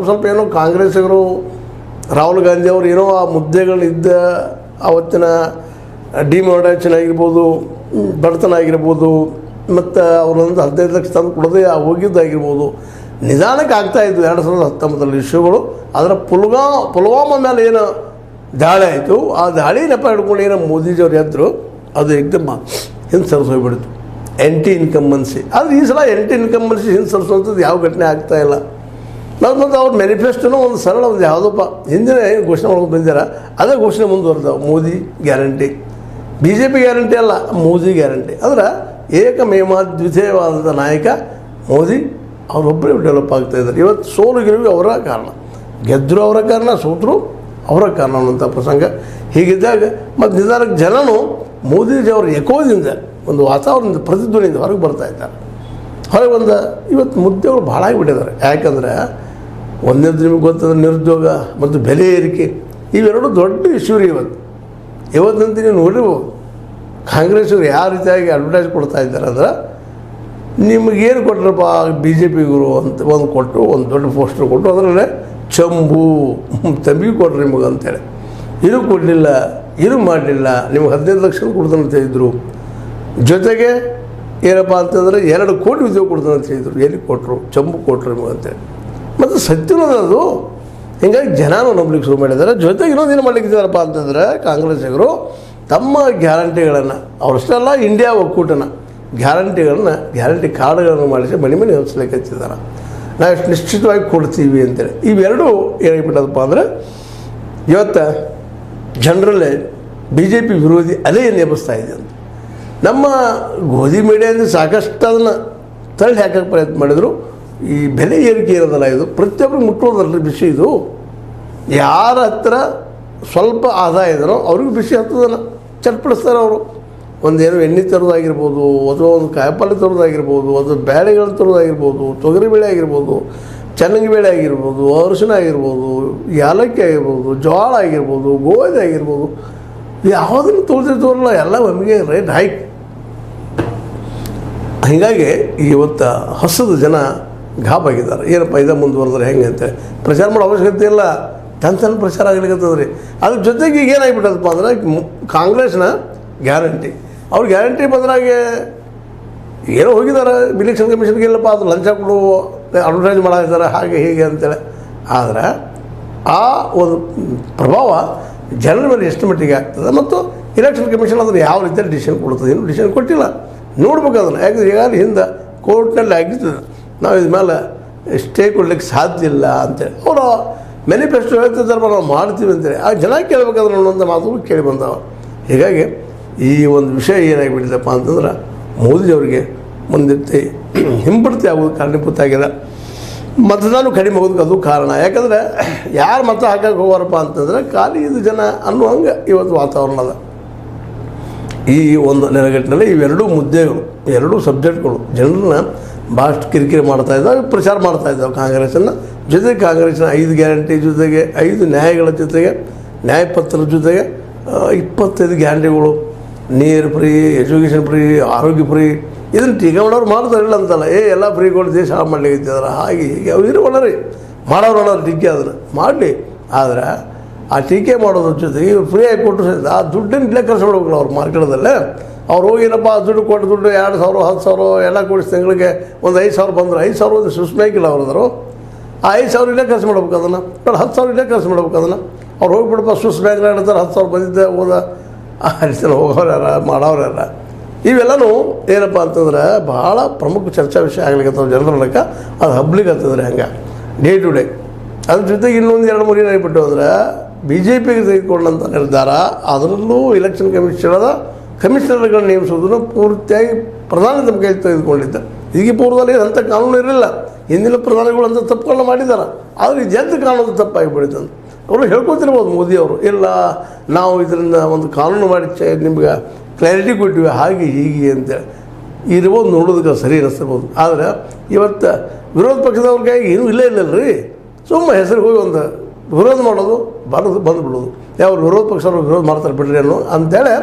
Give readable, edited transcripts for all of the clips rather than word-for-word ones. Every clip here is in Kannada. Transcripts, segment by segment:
ಸ್ವಲ್ಪ ಏನೋ ಕಾಂಗ್ರೆಸ್ಸಿಗರು ರಾಹುಲ್ ಗಾಂಧಿ ಅವರು ಏನೋ ಆ ಮುದ್ದೆಗಳಿದ್ದ ಅವತ್ತಿನ ಡಿಮಾನಿಟೈಸೇಷನ್ ಆಗಿರ್ಬೋದು, ಬಡತನ ಆಗಿರ್ಬೋದು, ಮತ್ತು ಅವರೊಂದು 15 ಲಕ್ಷ ತಂದು ಕೊಡದೆ ಹೋಗಿದ್ದಾಗಿರ್ಬೋದು, ನಿಧಾನಕ್ಕೆ ಆಗ್ತಾಯಿದ್ವು 2019 ಇಶ್ಯೂಗಳು. ಅದರ ಪುಲ್ವಾಮಾ ಮೇಲೆ ಏನು ದಾಳಿ ಆಯಿತು, ಆ ದಾಳಿ ನೆಪ ಹಿಡ್ಕೊಂಡು ಏನೋ ಮೋದಿಜಿಯವ್ರು ಎದ್ದರು, ಅದು ಏಕದಮ್ ಹಿಂದೆ ಸರಿಸೋಗ್ಬಿಡ್ತು. ಎಂಟಿ ಇನ್ಕಂಬನ್ಸಿ. ಆದರೆ ಈ ಸಲ ಎಂಟಿ ಇನ್ಕಂಬನ್ಸಿ ಹಿಂದೆ ಸರಿಸುವಂಥದ್ದು ಯಾವ ಘಟನೆ ಆಗ್ತಾಯಿಲ್ಲ. ಮತ್ತು ಅವ್ರ ಮ್ಯಾನಿಫೆಸ್ಟೋನು ಒಂದು ಸರಳ ಒಂದು ಯಾವುದಪ್ಪ ಹಿಂದಿನ ಏನು ಘೋಷಣೆ ಮಾಡ್ಕೊಂಡು ಬಂದಿರ ಅದೇ ಘೋಷಣೆ ಮುಂದುವರೆದವು. Modi guarantee, B J P guarantee ಅಲ್ಲ, ಮೋದಿ ಗ್ಯಾರಂಟಿ. ಅಂದ್ರೆ ಏಕಮೇವಾದ್ವಿತೀಯವಾದ ನಾಯಕ ಮೋದಿ, ಅವರೊಬ್ಬರೇ ಡೆವಲಪ್ ಆಗ್ತಾಯಿದ್ದಾರೆ. ಇವತ್ತು ಸೋಲು ಗೆಲುವು ಅವರ ಕಾರಣ, ಗೆದ್ದರು ಅವರ ಕಾರಣ, ಸೋತರು ಅವರ ಕಾರಣ ಅನ್ನೋಂಥ ಪ್ರಸಂಗ. ಹೀಗಿದ್ದಾಗ ಮತ್ತು ನಿಧಾನಕ್ಕೆ ಜನನು ಮೋದಿಜಿಯವರ ಎಕೋದಿಂದ ಒಂದು ವಾತಾವರಣದಿಂದ ಪ್ರತಿಧ್ವನಿಯಿಂದ ಹೊರಗೆ ಬರ್ತಾಯಿದ್ದಾರೆ. ಹೊರಗೆ ಬಂದ ಇವತ್ತು ಮುದ್ದೆಗಳು ಭಾಳ ಆಗಿಬಿಟ್ಟಿದ್ದಾರೆ. ಯಾಕಂದರೆ ಒಂದನೇದು ನಿಮಗೆ ಗೊತ್ತಂದ್ರೆ ನಿರುದ್ಯೋಗ ಮತ್ತು ಬೆಲೆ ಏರಿಕೆ, ಇವೆರಡು ದೊಡ್ಡ ಇಶ್ಯೂ ರೀ ಇವತ್ತಂತ ನೀವು ನೋಡಿರ್ಬೋದು. ಕಾಂಗ್ರೆಸ್ಸವರು ಯಾವ ರೀತಿಯಾಗಿ ಅಡ್ವರ್ಟೈಸ್ ಕೊಡ್ತಾ ಇದ್ದಾರೆ ಅಂದ್ರೆ, ನಿಮಗೇನು ಕೊಟ್ಟರಪ್ಪ ಬಿ ಜೆ ಪಿಗರು ಅಂತ ಒಂದು ಕೊಟ್ಟು, ಒಂದು ದೊಡ್ಡ ಪೋಸ್ಟರ್ ಕೊಟ್ಟು ಅದರಲ್ಲೇ ಚಂಬು ತಂಬಿಗೆ ಕೊಟ್ರಿ ನಿಮಗೆ ಅಂತೇಳಿ. ಇದು ಕೊಡಲಿಲ್ಲ, ಇದು ಮಾಡಲಿಲ್ಲ, ನಿಮ್ಗೆ 15 ಲಕ್ಷ ಕೊಡ್ತಾನಂತ ಹೇಳಿದ್ರು. ಜೊತೆಗೆ ಏನಪ್ಪ ಅಂತಂದರೆ 2 ಕೋಟಿ ಉದ್ಯೋಗ ಕೊಡ್ತಾನೆ ಅಂತ ಹೇಳಿದ್ರು. ಎಲ್ಲಿ ಕೊಟ್ಟರು? ಚಂಬು ಕೊಟ್ಟರು ನಿಮಗೆ ಅಂತೇಳಿ. ಮತ್ತು ಸತ್ಯನದು ಹೀಗಾಗಿ ಜನನೂ ನಂಬಲಿಕ್ಕೆ ಶುರು ಮಾಡಿದ್ದಾರೆ. ಜೊತೆಗೆ ಇನ್ನೊಂದೇನು ಮಾಡಲಿಕ್ಕಿದ್ದಾರಪ್ಪ ಅಂತಂದರೆ, ಕಾಂಗ್ರೆಸ್ಸಿಗರು ತಮ್ಮ ಗ್ಯಾರಂಟಿಗಳನ್ನು, ಅವರಷ್ಟೆಲ್ಲ ಇಂಡಿಯಾ ಒಕ್ಕೂಟನ ಗ್ಯಾರಂಟಿ ಕಾರ್ಡ್ಗಳನ್ನು ಮಾಡಿಸಿ ಮನೆ ಮನೆ ಹಂಚಲಿಕ್ಕೆ ಹಚ್ಚಿದ್ದಾರೆ. ನಾವು ಎಷ್ಟು ನಿಶ್ಚಿತವಾಗಿ ಕೊಡ್ತೀವಿ ಅಂತೇಳಿ. ಇವೆರಡೂ ಏನಾಗಿಬಿಟ್ಟದಪ್ಪ ಅಂದರೆ, ಇವತ್ತು ಜನರಲ್ಲೇ ಬಿ ಜೆ ಪಿ ವಿರೋಧಿ ಅಲೆ ಎಬ್ಬಿಸ್ತಾ ಇದೆ ಅಂತ. ನಮ್ಮ ಗೋಧಿ ಮೀಡಿಯಾದಿಂದ ಸಾಕಷ್ಟು ಅದನ್ನು ತಳ್ಳಿ ಹಾಕೋಕ್ಕೆ ಪ್ರಯತ್ನ ಮಾಡಿದರು. ಈ ಬೆಲೆ ಏರಿಕೆ ಇರೋದಲ್ಲ, ಇದು ಪ್ರತಿಯೊಬ್ಬರಿಗೆ ಮುಟ್ಟೋದಲ್ಲ ಬಿಸಿ. ಇದು ಯಾರ ಹತ್ರ ಸ್ವಲ್ಪ ಆದಾಯ ಇದರೋ ಅವ್ರಿಗೂ ಬಿಸಿ ಹತ್ತದನ್ನು ಚಟ್ಪಡಿಸ್ತಾರೆ ಅವರು. ಒಂದೇನು ಎಣ್ಣೆ ತರೋದಾಗಿರ್ಬೋದು, ಅಥವಾ ಒಂದು ಕಾಯಿಪಲ್ಲೆ ತರೋದಾಗಿರ್ಬೋದು, ಅಥವಾ ಬೇಳೆಗಳನ್ನು ತರೋದಾಗಿರ್ಬೋದು, ತೊಗರಿ ಬೇಳೆ ಆಗಿರ್ಬೋದು, ಚೆನ್ನಾಗಿ ಬೇಳೆ ಆಗಿರ್ಬೋದು, ಅರಿಶಿನ ಆಗಿರ್ಬೋದು, ಏಲಕ್ಕಿ ಆಗಿರ್ಬೋದು, ಜೋಳ ಆಗಿರ್ಬೋದು, ಗೋಧಿ ಆಗಿರ್ಬೋದು, ಯಾವುದನ್ನು ತೋರಿಸಿರ್ತವಲ್ಲ ಎಲ್ಲ ಒಮ್ಮೆಗೆ ರೇಟ್ ಹೈಕ್. ಹೀಗಾಗಿ ಇವತ್ತು ಹಸದ ಜನ ಗಾಬಾಗಿದ್ದಾರೆ. ಏನಪ್ಪ ಇದೇ ಮುಂದುವರೆದ್ರೆ ಹೆಂಗೆ ಅಂತೇಳಿ ಪ್ರಚಾರ ಮಾಡೋ ಅವಶ್ಯಕತೆ ಇಲ್ಲ, ತನ್ನ ಪ್ರಚಾರ ಆಗ್ಲಿಕ್ಕತ್ತದ ರೀ. ಅದ್ರ ಜೊತೆಗೆ ಈಗ ಏನಾಗಿಬಿಟ್ಟದಪ್ಪ ಅಂದ್ರೆ, ಕಾಂಗ್ರೆಸ್ನ ಗ್ಯಾರಂಟಿ, ಅವ್ರು ಗ್ಯಾರಂಟಿ ಬಂದ್ರಾಗೆ ಏನೋ ಹೋಗಿದ್ದಾರೆ ಇಲೆಕ್ಷನ್ ಕಮಿಷನ್ಗೆ, ಇಲ್ಲಪ್ಪ ಅದು ಲಂಚ ಕೊಡು ಅಡ್ವರ್ಟೈಸ್ ಮಾಡಿದ್ದಾರೆ ಹಾಗೆ ಹೀಗೆ ಅಂತೇಳಿ. ಆದರೆ ಆ ಒಂದು ಪ್ರಭಾವ ಜನರ ಮೇಲೆ ಎಷ್ಟು ಮಟ್ಟಿಗೆ ಆಗ್ತದೆ, ಮತ್ತು ಇಲೆಕ್ಷನ್ ಕಮಿಷನ್ ಅದನ್ನು ಯಾವ ರೀತಿಯಲ್ಲಿ ಡಿಸಿಷನ್ ಕೊಡ್ತದೆ, ಇನ್ನೂ ಡಿಸಿಷನ್ ಕೊಟ್ಟಿಲ್ಲ, ನೋಡ್ಬೇಕು ಅದನ್ನು. ಯಾಕಂದ್ರೆ ಈಗಾಗಲೇ ಹಿಂದೆ ಕೋರ್ಟ್ನಲ್ಲಿ ಆಗಿರ್ತದೆ, ನಾವು ಇದ್ರ ಮೇಲೆ ಸ್ಟೇ ಕೊಡ್ಲಿಕ್ಕೆ ಸಾಧ್ಯ ಇಲ್ಲ ಅಂತೇಳಿ ಅವರು ಮ್ಯಾನಿಫೆಸ್ಟೋ ಹೇಳ್ತಿದ್ದಾರೆ, ನಾವು ಮಾಡ್ತೀವಿ ಅಂತೇಳಿ. ಆ ಜನ ಕೇಳಬೇಕಾದ್ರೆ ಅನ್ನೋಂಥ ಮಾತುಗಳು ಕೇಳಿ ಬಂದಾವ. ಹೀಗಾಗಿ ಈ ಒಂದು ವಿಷಯ ಏನಾಗಿಬಿಟ್ಟಿದೆಪ್ಪ ಅಂತಂದ್ರೆ, ಮೋದಿಜಿಯವರಿಗೆ ಮುಂದೆ ಹಿಂಬಡ್ತಿ ಆಗೋದು ಕಾರಣೀಭೂತ ಆಗಿದೆ. ಮತದಾನ ಕಡಿಮೆ ಆಗೋದಕ್ಕೆ ಅದು ಕಾರಣ. ಯಾಕಂದರೆ ಯಾರು ಮತ ಹಾಕಕ್ಕೆ ಹೋಗಾರಪ್ಪ ಅಂತಂದರೆ, ಖಾಲಿ ಇದು ಜನ ಅನ್ನೋ ಹಂಗೆ ಇವತ್ತು ವಾತಾವರಣ ಅದ. ಈ ಒಂದು ನೆಲೆಗಟ್ಟಿನಲ್ಲಿ ಇವೆರಡೂ ಮುದ್ದೆಗಳು, ಎರಡೂ ಸಬ್ಜೆಕ್ಟ್ಗಳು ಜನರನ್ನ ಭಾಳಷ್ಟು ಕಿರಿಕಿರಿ ಮಾಡ್ತಾಯಿದ್ದಾವೆ, ಪ್ರಚಾರ ಮಾಡ್ತಾಯಿದ್ದಾವೆ ಕಾಂಗ್ರೆಸ್ಸನ್ನು. ಜೊತೆಗೆ ಕಾಂಗ್ರೆಸ್ಸಿನ 5 ಗ್ಯಾರಂಟಿ ಜೊತೆಗೆ 5 ನ್ಯಾಯಗಳ ಜೊತೆಗೆ ನ್ಯಾಯಪತ್ರದ ಜೊತೆಗೆ 25 ಗ್ಯಾರಂಟಿಗಳು, ನೀರು ಫ್ರೀ, ಎಜುಕೇಷನ್ ಫ್ರೀ, ಆರೋಗ್ಯ ಫ್ರೀ, ಇದನ್ನು ಟೀಕೆ ಮಾಡೋರು ಮಾಡ್ತಾರಿಲ್ಲ ಅಂತಲ್ಲ. ಎಲ್ಲ ಫ್ರೀಗಳು ದೇಶ ಹಾಳು ಮಾಡ್ಲಿಕ್ಕೆ ಇದ್ದಾರೆ, ಹಾಗೆ ಹೀಗೆ ಅವ್ರು ಇರೋಣರಿ ಮಾಡೋರು ಟೀಕೆ ಅದನ್ನು ಮಾಡಲಿ. ಆದರೆ ಆ ಟೀಕೆ ಮಾಡೋದ್ರ ಜೊತೆಗೆ ಇವ್ರು ಫ್ರೀಯಾಗಿ ಕೊಟ್ಟರು ಸಹಿತ ಆ ದುಡ್ಡನ್ನು ಇಲ್ಲೇ ಖರ್ಚು ಮಾಡ್ಬೇಕಲ್ಲ ಅವ್ರು ಮಾರ್ಕೆಟದಲ್ಲೇ. ಅವ್ರು ಹೋಗಿನಪ್ಪ ದುಡ್ಡು ಕೊಟ್ಟು ದುಡ್ಡು 2,000 10,000 ಎಲ್ಲ ಕೊಡಿಸಿ ತಿಂಗಳಿಗೆ ಒಂದು 5,000 ಬಂದ್ರೆ 5,000 ಒಂದು ಸುಸ್ಮೇಕಿಲ್ಲ ಅವ್ರದ್ರು. ಆ 5,000 ಇಲ್ಲೇ ಖರ್ಚು ಮಾಡ್ಬೇಕು ಅದನ್ನು, 10,000 ಇಲ್ಲೇ ಖರ್ಚು ಮಾಡ್ಬೇಕು ಅದನ್ನು. ಅವ್ರು ಹೋಗಿಬಿಡಪ್ಪ ಸ್ವಿಸ್ ಬ್ಯಾಂಕ್ನಾಗ ಹೇಳ್ತಾರೆ 10,000 ಬಂದಿದ್ದೆ ಹೋದ ಅಷ್ಟೆಲ್ಲ ಹೋಗೋರ್ಯಾರ ಮಾಡೋರ್ಯಾರ. ಇವೆಲ್ಲನೂ ಏನಪ್ಪ ಅಂತಂದ್ರೆ ಭಾಳ ಪ್ರಮುಖ ಚರ್ಚಾ ವಿಷಯ ಆಗ್ಲಿಕ್ಕೆ ಜನರ ಮೂಲಕ ಅದು ಹಬ್ಲಿಕ್ಕೆ ಹತ್ತದ್ರೆ ಹಂಗೆ ಡೇ ಟು ಡೇ. ಅದ್ರ ಜೊತೆಗೆ ಇನ್ನೊಂದು 2-3 ಏನಾಗಿಬಿಟ್ಟು ಅಂದರೆ, ಬಿ ಜೆ ಪಿಗೆ ತೆಗೆದುಕೊಂಡಂಥ ನಿರ್ಧಾರ, ಅದರಲ್ಲೂ ಇಲೆಕ್ಷನ್ ಕಮಿಷನರ್ಗಳನ್ನ ನೇಮಿಸೋದನ್ನು ಪೂರ್ತಿಯಾಗಿ ಪ್ರಧಾನಿ ತಮ್ಮ ಕೈ ತೆಗೆದುಕೊಂಡಿದ್ದ. ಈಗ ಪೂರ್ವದಲ್ಲಿ ಅಂಥ ಕಾನೂನು ಇರಲಿಲ್ಲ, ಹಿಂದಿನ ಪ್ರಧಾನಿಗಳು ಅಂತ ತಪ್ಪುಗಳನ್ನ ಮಾಡಿದ್ದಾರೆ. ಆದರೆ ಇದು ಎದ್ದು ಕಾಣೋದು ತಪ್ಪಾಗಿಬಿಡಿತಂತ ಅವರು ಹೇಳ್ಕೊತಿರ್ಬೋದು ಮೋದಿಯವರು. ಇಲ್ಲ ನಾವು ಇದರಿಂದ ಒಂದು ಕಾನೂನು ಮಾಡಿ ನಿಮ್ಗೆ ಕ್ಲಾರಿಟಿ ಕೊಟ್ಟಿವಿ ಹಾಗೆ ಹೀಗೆ ಅಂತೇಳಿ ಇರ್ಬೋದು, ನೋಡೋದಕ್ಕೆ ಸರಿ ಅನ್ನಿಸ್ತಿರ್ಬೋದು. ಆದರೆ ಇವತ್ತು ವಿರೋಧ ಪಕ್ಷದವ್ರ ಕೈಗೆ ಏನೂ ಇಲ್ಲೇ ಇಲ್ಲಲ್ರಿ. ಸುಮ್ಮನೆ ಹೆಸರಿಗೆ ಹೋಗಿ ಒಂದು ವಿರೋಧ ಮಾಡೋದು, ಬಂದುಬಿಡೋದು. ಯಾವ ವಿರೋಧ ಪಕ್ಷದವ್ರು ವಿರೋಧ ಮಾಡ್ತಾರೆ ಬಿಡ್ರಿ ಅನ್ನೋ ಅಂತೇಳಿ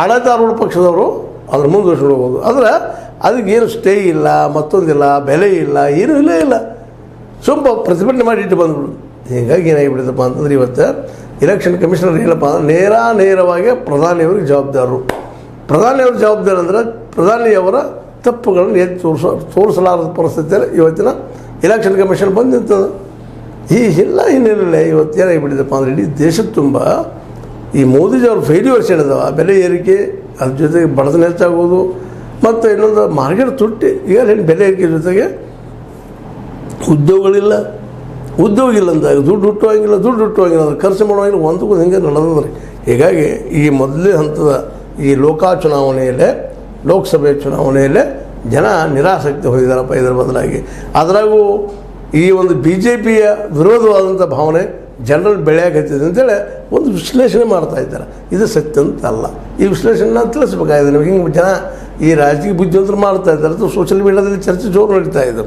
ಆಡಳಿತಾರೂಢ ಪಕ್ಷದವರು ಅದ್ರ ಮುಂದುವರ್ಸ್ಕೊಂಡು ಹೋಗೋದು. ಆದರೆ ಅದಕ್ಕೇನು ಸ್ಟೇ ಇಲ್ಲ, ಮತ್ತೊಂದಿಲ್ಲ, ಬೆಲೆ ಇಲ್ಲ, ಏನೂ ಇಲ್ಲೇ ಇಲ್ಲ. ಸ್ವಲ್ಪ ಪ್ರತಿಭಟನೆ ಮಾಡಿ ಇಟ್ಟು ಬಂದ್ಬಿಡು. ಹೀಗಾಗಿ ಏನಾಗಿಬಿಡುತ್ತಪ್ಪ ಅಂತಂದ್ರೆ ಇವತ್ತು ಎಲೆಕ್ಷನ್ ಕಮಿಷನರ್ ಏನಪ್ಪ ಅಂದ್ರೆ ನೇರವಾಗಿ ಪ್ರಧಾನಿಯವ್ರಿಗೆ ಜವಾಬ್ದಾರರು. ಪ್ರಧಾನಿಯವ್ರ ಜವಾಬ್ದಾರಿ ಅಂದ್ರೆ ಪ್ರಧಾನಿಯವರ ತಪ್ಪುಗಳನ್ನು ಎತ್ತಿ ತೋರಿಸಲಾರದ ಪರಿಸ್ಥಿತಿಯಲ್ಲಿ ಇವತ್ತಿನ ಎಲೆಕ್ಷನ್ ಕಮಿಷನ್ ಬಂದು ನಿಂತದ. ಈ ಎಲ್ಲ ಹಿನ್ನೆಲೆಯಲ್ಲಿ ಇವತ್ತು ಏನಾಗಿಬಿಟ್ಟಿದೆಪ್ಪ ಅಂದರೆ ಇಡೀ ದೇಶದ ತುಂಬ ಈ ಮೋದಿಜಿಯವ್ರ ಫೇಲ್ಯೂರ್ಸ್ ಏನಿದಾವೆ, ಬೆಲೆ ಏರಿಕೆ, ಅದ್ರ ಜೊತೆಗೆ ಬಡತನ ಹೆಚ್ಚಾಗೋದು, ಮತ್ತು ಇನ್ನೊಂದು ಮಾರ್ಕೆಟ್ ತುಟ್ಟಿ. ಈಗ ಏನು ಬೆಲೆ ಏರಿಕೆ ಜೊತೆಗೆ ಉದ್ಯೋಗ ಇಲ್ಲ ಅಂದಾಗ ದುಡ್ಡು ಹುಟ್ಟುವಂಗಿಲ್ಲ ಅಂದ್ರೆ ಖರ್ಚು ಮಾಡುವಂಗಿಲ್ಲ, ಒಂದಕ್ಕೂ ಹಿಂಗೆ ನಡೆದದ್ರಿ. ಹೀಗಾಗಿ ಈ ಮೊದಲನೇ ಹಂತದ ಈ ಲೋಕಸಭೆ ಚುನಾವಣೆಯಲ್ಲೇ ಜನ ನಿರಾಸಕ್ತಿ ಹೊಂದಿದ್ದಾರಪ್ಪ. ಇದರ ಬದಲಾಗಿ ಅದರಾಗೂ ಈ ಒಂದು BJPಯ ವಿರೋಧವಾದಂಥ ಭಾವನೆ ಜನರಲ್ಲಿ ಬೆಳೆಯಾಕತ್ತಿದೆ ಅಂತೇಳಿ ಒಂದು ವಿಶ್ಲೇಷಣೆ ಮಾಡ್ತಾ ಇದ್ದಾರೆ. ಇದು ಸತ್ಯ ಅಂತ ಅಲ್ಲ. ಈ ವಿಶ್ಲೇಷಣೆನ ತಿಳಿಸ್ಬೇಕಾಗಿದೆ. ನಿಮಗೆ ಹಿಂಗೆ ಜನ ಈ ರಾಜಕೀಯ ಬುದ್ಧಿವಂತರು ಮಾಡ್ತಾ ಇದ್ದಾರೆ ಅಥವಾ ಸೋಷಿಯಲ್ ಮೀಡಿಯಾದಲ್ಲಿ ಚರ್ಚೆ ಜೋರು ನಡೀತಾ ಇದ್ದು.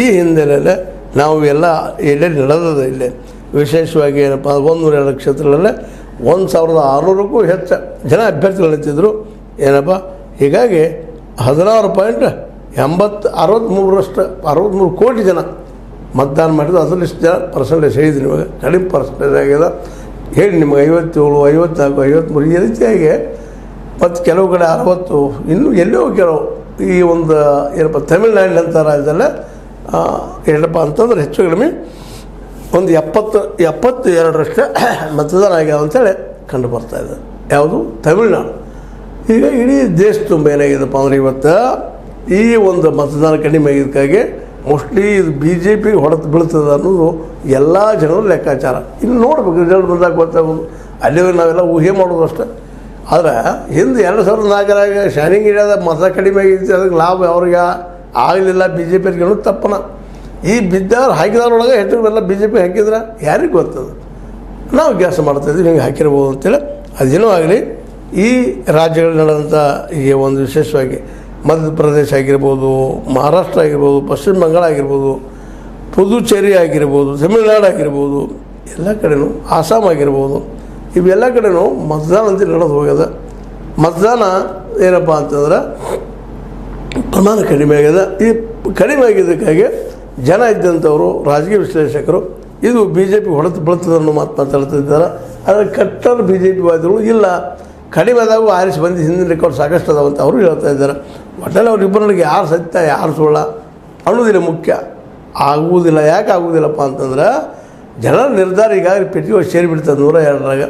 ಈ ಹಿನ್ನೆಲೆಯಲ್ಲೇ ನಾವು ಎಲ್ಲೇ ನಡೆದದ ಇಲ್ಲೇ ವಿಶೇಷವಾಗಿ ಏನಪ್ಪ 102 ಕ್ಷೇತ್ರಗಳಲ್ಲೇ 1600ಕ್ಕೂ ಹೆಚ್ಚು ಜನ ಅಭ್ಯರ್ಥಿಗಳು ನಿಂತಿದ್ದರು ಏನಪ್ಪ. ಹೀಗಾಗಿ 63 ಕೋಟಿ ಜನ ಮತದಾನ ಮಾಡಿದ್ರು. ಅದರಲ್ಲಿ ಇಷ್ಟು ಜನ ಪರ್ಸೆಂಟೇಜ್ ಹೇಳಿದ್ರು. ನಿಮಗೆ ಕಡಿಮೆ ಪರ್ಸೆಂಟೇಜ್ ಆಗ್ಯದ ಹೇಳಿ ನಿಮಗೆ 57, 54, 53 ಈ ರೀತಿಯಾಗಿ. ಮತ್ತು ಕೆಲವು ಕಡೆ 60, ಇನ್ನೂ ಎಲ್ಲೋ ಕೆಲವು ಈ ಒಂದು ಏನಪ್ಪ ತಮಿಳ್ನಾಡಿನಂಥ ರಾಜ್ಯದಲ್ಲೇ ಏನಪ್ಪ ಅಂತಂದ್ರೆ ಹೆಚ್ಚು ಕಡಿಮೆ ಒಂದು 72% ಮತದಾನ ಆಗ್ಯಾವ ಅಂತೇಳಿ ಕಂಡು ಬರ್ತಾಯಿದೆ. ಯಾವುದು? ತಮಿಳ್ನಾಡು. ಈಗ ಇಡೀ ದೇಶ ತುಂಬ ಏನಾಗಿದೆಪ್ಪ ಅಂದರೆ ಇವತ್ತು ಈ ಒಂದು ಮತದಾನ ಕಡಿಮೆ ಆಗಿದ್ದಕ್ಕಾಗಿ ಮೋಸ್ಟ್ಲಿ ಇದು BJPಗೆ ಹೊಡೆದು ಬೀಳ್ತದೆ ಅನ್ನೋದು ಎಲ್ಲ ಜನರ ಲೆಕ್ಕಾಚಾರ. ಇನ್ನು ನೋಡ್ಬೇಕು, ರಿಸಲ್ಟ್ ಬಂದಾಗ ಗೊತ್ತಾಗೋದು. ಅಲ್ಲಿವರೆಗೆ ನಾವೆಲ್ಲ ಊಹೆ ಮಾಡೋದು ಅಷ್ಟೇ. ಆದರೆ ಹಿಂದೆ 2004ರಾಗ ಶಾನಿಂಗ್ ಏರಿಯಾದ ಮತ ಕಡಿಮೆ ಆಗಿತ್ತು, ಅದಕ್ಕೆ ಲಾಭ ಅವ್ರಿಗೆ ಆಗಲಿಲ್ಲ BJPಗೆ ಅನ್ನೋದು ತಪ್ಪನ. ಈ ಬಿದ್ದವ್ರು ಹಾಕಿದವ್ರೊಳಗೆ ಹೆಚ್ಚು BJP ಹಾಕಿದ್ರೆ ಯಾರಿಗೆ ಗೊತ್ತದ? ನಾವು ಗ್ಯಾಸ್ ಮಾಡ್ತಾಯಿದ್ವಿ, ಹಿಂಗೆ ಹಾಕಿರ್ಬೋದು ಅಂತೇಳಿ. ಅದೇನೋ ಆಗಲಿ, ಈ ರಾಜ್ಯಗಳಲ್ಲಿ ನಡೆದಂಥ ಈ ಒಂದು ವಿಶೇಷವಾಗಿ ಮಧ್ಯಪ್ರದೇಶ ಆಗಿರ್ಬೋದು, ಮಹಾರಾಷ್ಟ್ರ ಆಗಿರ್ಬೋದು, ಪಶ್ಚಿಮ ಬಂಗಾಳ ಆಗಿರ್ಬೋದು, ಪುದುಚೇರಿ ಆಗಿರ್ಬೋದು, ತಮಿಳುನಾಡು ಆಗಿರ್ಬೋದು, ಎಲ್ಲ ಕಡೆಯೂ ಆಸಾಮ್ ಆಗಿರ್ಬೋದು, ಇವೆಲ್ಲ ಕಡೆಯೂ ಮತದಾನ ಅಂತ ನಡೆದು ಹೋಗ್ಯದ. ಮತದಾನ ಏನಪ್ಪ ಅಂತಂದ್ರೆ ಪ್ರಮಾಣ ಕಡಿಮೆ ಆಗ್ಯದ. ಈ ಕಡಿಮೆ ಆಗಿದ್ದಕ್ಕಾಗಿ ಜನ ಇದ್ದಂಥವರು ರಾಜಕೀಯ ವಿಶ್ಲೇಷಕರು ಇದು BJP ಹೊಡೆದು ಬೀಳ್ತದೆ ಅನ್ನೋ ಮಾತು ಮಾತಾಡ್ತಿದ್ದಾರೆ. ಆದರೆ ಕಟ್ಟರ್ BJP ವಾದಿಗಳು ಇಲ್ಲ, ಕಡಿಮೆ ಆದಾಗೂ ಆರಿಸಿ ಬಂದು ಹಿಂದಿನ ರೆಕಾರ್ಡ್ ಸಾಕಷ್ಟು ಅದಾವಂತ ಅವರು ಹೇಳ್ತಾ ಇದ್ದಾರೆ. ಒಟ್ಟಲ್ಲಿ ಅವ್ರಿಬ್ಬರಿಗೆ ಯಾರು ಸತ್ಯ ಯಾರು ಸುಳ್ಳ ಅನ್ನೋದಿಲ್ಲ ಮುಖ್ಯ. ಆಗುವುದಿಲ್ಲ. ಯಾಕೆ ಆಗುವುದಿಲ್ಲಪ್ಪ ಅಂತಂದ್ರೆ ಜನರ ನಿರ್ಧಾರ ಈಗಾಗಲೇ ಪೆಟ್ಟಿಗೆ ಸೇರಿಬಿಡ್ತದೆ 102ರಾಗ.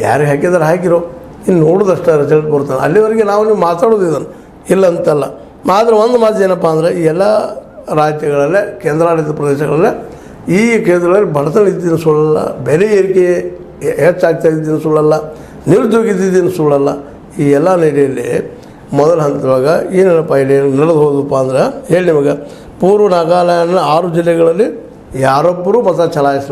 ಯಾರಿಗೆ ಹಾಕಿದಾರೆ ಹಾಕಿರೋ, ಇನ್ನು ನೋಡೋದಷ್ಟೇ ರಿಸಲ್ಟ್ ಬರ್ತದೆ. ಅಲ್ಲಿವರೆಗೆ ನೀವು ಮಾತಾಡೋದು ಇದನ್ನು ಇಲ್ಲ ಅಂತಲ್ಲ. ಆದರೆ ಒಂದು ಮಾತು ಏನಪ್ಪ ಅಂದರೆ ಈ ಎಲ್ಲ ರಾಜ್ಯಗಳಲ್ಲೇ ಕೇಂದ್ರಾಡಳಿತ ಪ್ರದೇಶಗಳಲ್ಲೇ ಈ ಕೇಂದ್ರಗಳಲ್ಲಿ ಬಡತನ ಇದ್ದಿದ್ದು ಸುಳ್ಳಲ್ಲ, ಬೆಲೆ ಏರಿಕೆ ಹೆಚ್ಚಾಗ್ತಾ ಇದ್ದಿದ್ದು ಸುಳ್ಳಲ್ಲ, ನಿರುದ್ಯೋಗ ಇದ್ದಿದ್ದೇನು ಸುಳ್ಳಲ್ಲ. ಈ ಎಲ್ಲ ನೆಲೆಯಲ್ಲಿ ಮೊದಲ ಹಂತವಾಗ ಏನೇನಪ್ಪ ಇಲ್ಲಿ ನಡೆದು ಹೋದಪ್ಪ ಅಂದ್ರೆ ಹೇಳಿ ನಿಮಗೆ, ಪೂರ್ವ ನಾಗಾಲ್ಯಾಂಡ್ನ 6 ಜಿಲ್ಲೆಗಳಲ್ಲಿ ಯಾರೊಬ್ಬರೂ ಮತ ಚಲಾಯಿಸಲ್ಲ.